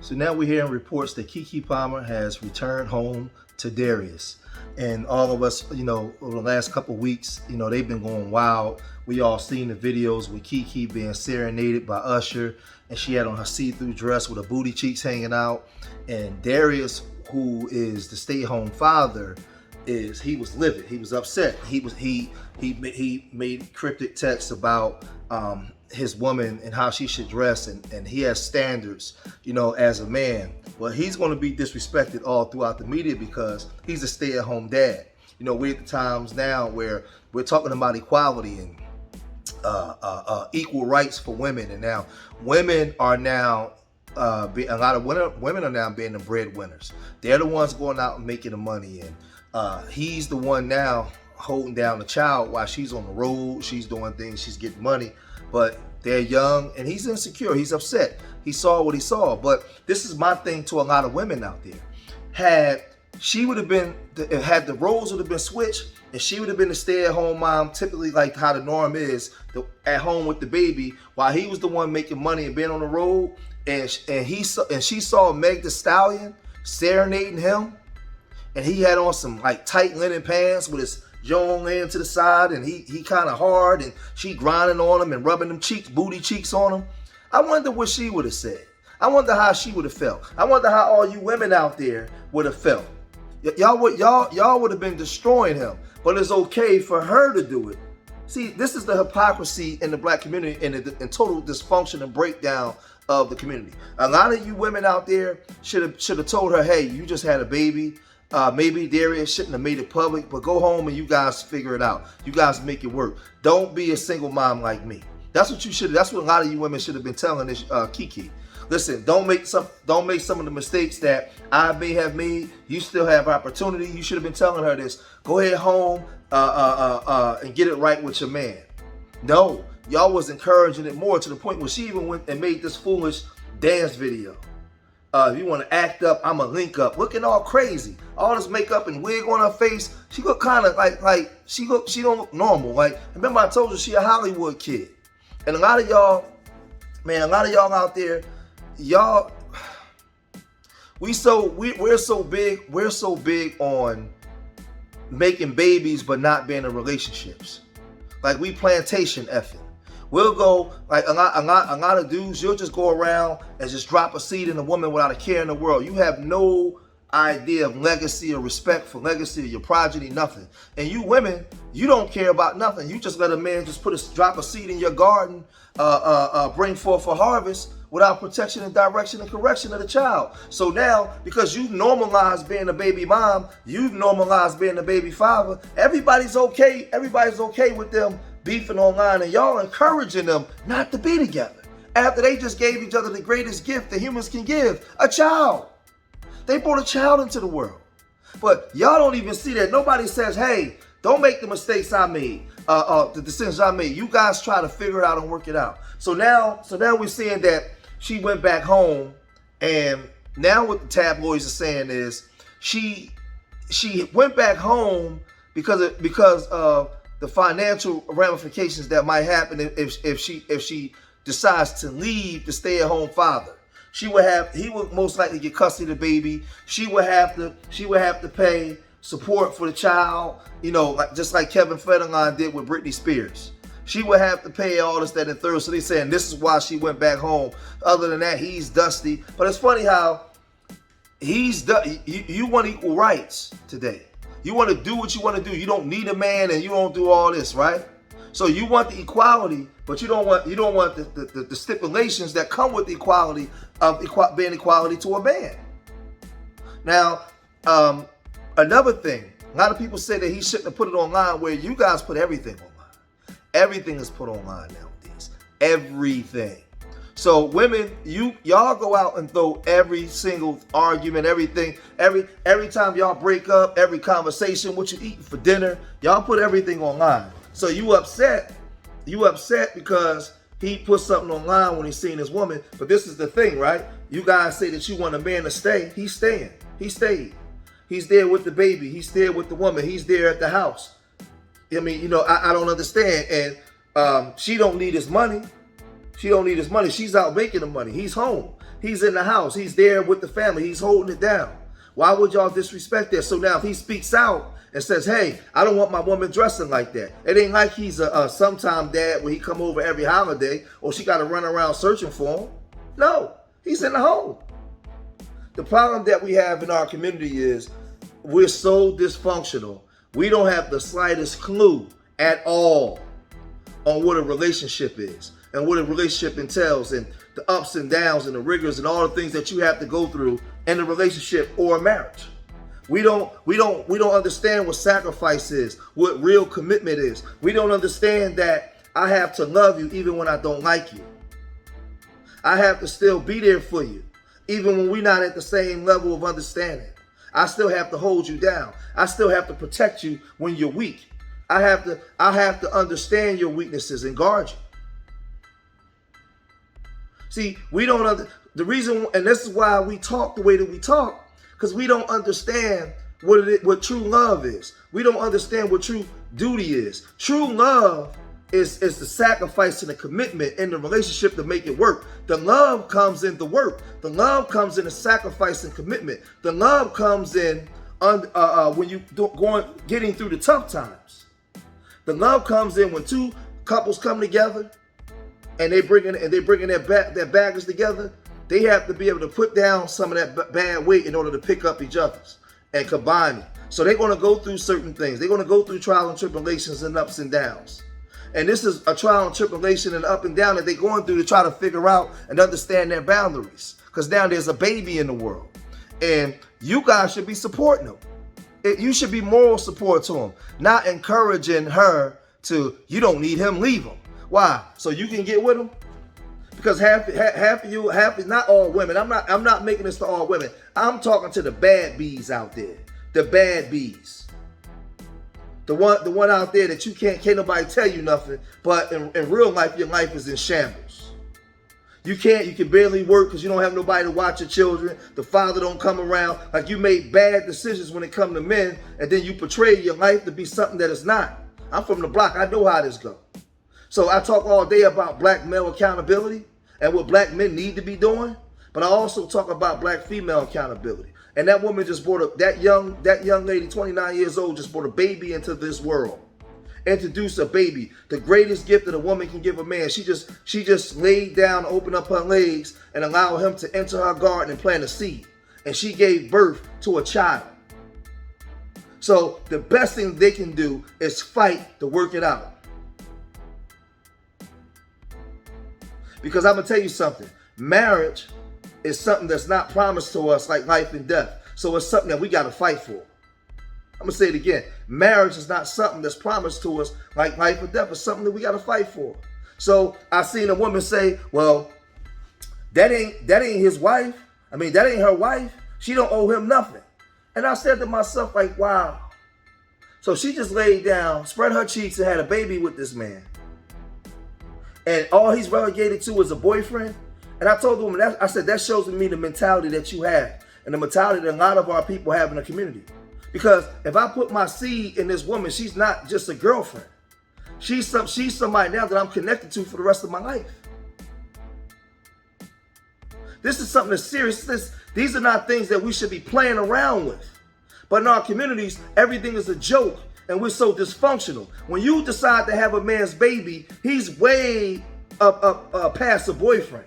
So now we're hearing reports that Keke Palmer has returned home to Darius. And all of us, over the last couple of weeks, they've been going wild. We all seen the videos with Keke being serenaded by Usher, and she had on her see-through dress with her booty cheeks hanging out. And Darius, who is the stay-home father, he was livid. He was upset. He made cryptic texts about his woman and how she should dress, and he has standards, as a man. Well, he's going to be disrespected all throughout the media because he's a stay-at-home dad. We're at the times now where we're talking about equality and equal rights for women, and now women are now a lot of women are now being the breadwinners. They're the ones going out and making the money, and he's the one now holding down the child while she's on the road. She's doing things, she's getting money, but they're young and he's insecure. He's upset. He saw what he saw. But this is my thing to a lot of women out there. Had the roles would have been switched, and she would have been the stay-at-home mom, typically like how the norm is, at home with the baby, while he was the one making money and being on the road, and she saw Meg Thee Stallion serenading him, and he had on some like tight linen pants with his Joan laying to the side, and he kind of hard, and she grinding on him and rubbing them booty cheeks on him. I wonder what she would have said. I wonder how she would have felt. I wonder how all you women out there would have felt. Y'all would have been destroying him, but it's okay for her to do it. See, this is the hypocrisy in the black community and the total dysfunction and breakdown of the community. A lot of you women out there should have told her, hey, you just had a baby. Maybe Darius shouldn't have made it public, but go home and you guys figure it out. You guys make it work. Don't be a single mom like me. That's what you should. That's what a lot of you women should have been telling this Keke. Listen, don't make some of the mistakes that I may have made. You still have opportunity. You should have been telling her this. Go ahead home and get it right with your man. No, y'all was encouraging it more to the point where she even went and made this foolish dance video. If you want to act up, I'm a link up. Looking all crazy. All this makeup and wig on her face. She look kind of like she don't look normal. Like, remember I told you she a Hollywood kid. And a lot of y'all, man, out there, y'all, we're so big on making babies but not being in relationships. Like we plantation effing. We'll go, like a lot of dudes, you'll just go around and just drop a seed in a woman without a care in the world. You have no idea of legacy or respect for legacy of your progeny, nothing. And you women, you don't care about nothing. You just let a man just drop a seed in your garden, bring forth a harvest without protection and direction and correction of the child. So now, because you've normalized being a baby mom, you've normalized being a baby father, everybody's okay with them beefing online, and y'all encouraging them not to be together after they just gave each other the greatest gift that humans can give, a child. They brought a child into the world. But y'all don't even see that. Nobody says, hey, don't make the mistakes I made, the decisions I made. You guys try to figure it out and work it out. So now we're seeing that she went back home, and now what the tabloids are saying is she went back home because of the financial ramifications that might happen if she decides to leave the stay-at-home father. He would most likely get custody of the baby. She would have to pay support for the child, just like Kevin Federline did with Britney Spears. She would have to pay all this, that, and third. So they're saying this is why she went back home. Other than that, he's dusty. But it's funny how you want equal rights today. You want to do what you want to do. You don't need a man, and you don't do all this, right? So you want the equality, but you don't want the stipulations that come with the equality of being equality to a man. Now, another thing, a lot of people say that he shouldn't have put it online, where you guys put everything online. Everything is put online nowadays. Everything. So women, y'all go out and throw every single argument, everything, every time y'all break up, every conversation, what you eating for dinner, y'all put everything online. So you upset because he put something online when he's seeing his woman. But this is the thing, right? You guys say that you want a man to stay. He's staying. He stayed. He's there with the baby. He's there with the woman. He's there at the house. I mean, I don't understand. And she don't need his money. She don't need his money. She's out making the money. He's home. He's in the house. He's there with the family. He's holding it down. Why would y'all disrespect that? So now if he speaks out and says, hey, I don't want my woman dressing like that. It ain't like he's a sometime dad where he come over every holiday or she got to run around searching for him. No, he's in the home. The problem that we have in our community is we're so dysfunctional. We don't have the slightest clue at all on what a relationship is and what a relationship entails and the ups and downs and the rigors and all the things that you have to go through in a relationship or a marriage. We don't understand what sacrifice is, what real commitment is. We don't understand that I have to love you even when I don't like you. I have to still be there for you, even when we're not at the same level of understanding. I still have to hold you down. I still have to protect you when you're weak. I have to understand your weaknesses and guard you. See, the reason, and this is why we talk the way that we talk, because we don't understand what true love is. We don't understand what true duty is. True love is the sacrifice and the commitment in the relationship to make it work. The love comes in the work. The love comes in the sacrifice and commitment. The love comes in when you getting through the tough times. The love comes in when two couples come together and they bring in their baggage together. They have to be able to put down some of that bad weight in order to pick up each other's and combine it. So they're going to go through certain things. They're going to go through trials and tribulations and ups and downs. And this is a trial and tribulation and up and down that they're going through to try to figure out and understand their boundaries. Because now there's a baby in the world. And you guys should be supporting them. You should be moral support to them, not encouraging her to, you don't need him, leave him. Why? So you can get with him? Because half of you, not all women. I'm not making this to all women. I'm talking to the bad bees out there. The bad bees. The one out there that you can't nobody tell you nothing, but in real life, your life is in shambles. You can barely work because you don't have nobody to watch your children. The father don't come around. Like, you made bad decisions when it comes to men, and then you portray your life to be something that it's not. I'm from the block. I know how this goes. So I talk all day about black male accountability and what black men need to be doing, but I also talk about black female accountability. And that woman just brought that young lady, 29 years old, just brought a baby into this world. Introduced a baby, the greatest gift that a woman can give a man. She just laid down, opened up her legs, and allowed him to enter her garden and plant a seed. And she gave birth to a child. So the best thing they can do is fight to work it out. Because I'm gonna tell you something, marriage is something that's not promised to us like life and death. So it's something that we gotta fight for. I'm gonna say it again. Marriage is not something that's promised to us like life or death. It's something that we gotta fight for. So I seen a woman say, well, that ain't his wife. I mean, that ain't her wife. She don't owe him nothing. And I said to myself, like, wow. So she just laid down, spread her cheeks, and had a baby with this man. And all he's relegated to is a boyfriend. And I told the woman, I said, that shows me the mentality that you have and the mentality that a lot of our people have in the community. Because if I put my seed in this woman, she's not just a girlfriend. She's somebody now that I'm connected to for the rest of my life. This is something that's serious. These are not things that we should be playing around with. But in our communities, everything is a joke. And we're so dysfunctional. When you decide to have a man's baby, he's way past a boyfriend.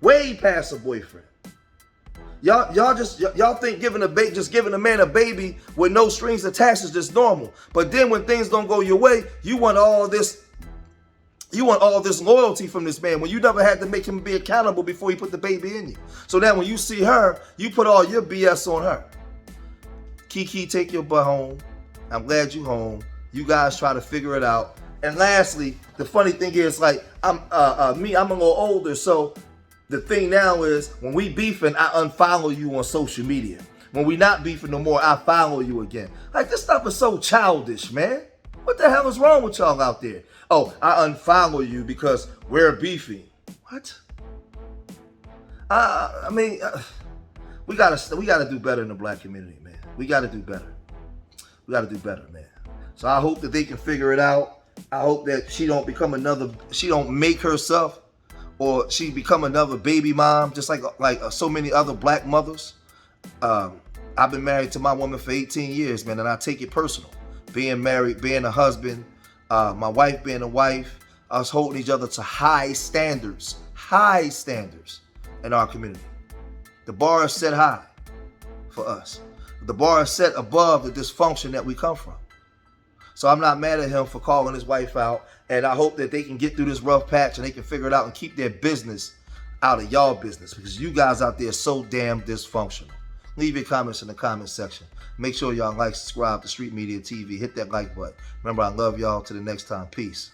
Way past a boyfriend. Y'all think giving a man a baby with no strings attached is just normal. But then when things don't go your way, you want all this loyalty from this man when you never had to make him be accountable before he put the baby in you. So now when you see her, you put all your BS on her. Keke, take your butt home. I'm glad you home. You guys try to figure it out. And lastly, the funny thing is, like, I'm a little older, so the thing now is when we beefing, I unfollow you on social media. When we not beefing no more, I follow you again. Like, this stuff is so childish, man. What the hell is wrong with y'all out there? Oh, I unfollow you because we're beefing. What? We gotta do better in the black community, man. We gotta do better. We got to do better, man. So I hope that they can figure it out. I hope that she don't make herself or she become another baby mom, just like so many other black mothers. I've been married to my woman for 18 years, man, and I take it personal. Being married, being a husband, my wife being a wife, us holding each other to high standards in our community. The bar is set high for us. The bar is set above the dysfunction that we come from. So I'm not mad at him for calling his wife out, and I hope that they can get through this rough patch and they can figure it out and keep their business out of y'all business, because you guys out there are so damn dysfunctional. Leave your comments in the comment section. Make sure y'all like, subscribe to Street Media TV. Hit that like button. Remember, I love y'all. Till the next time. Peace.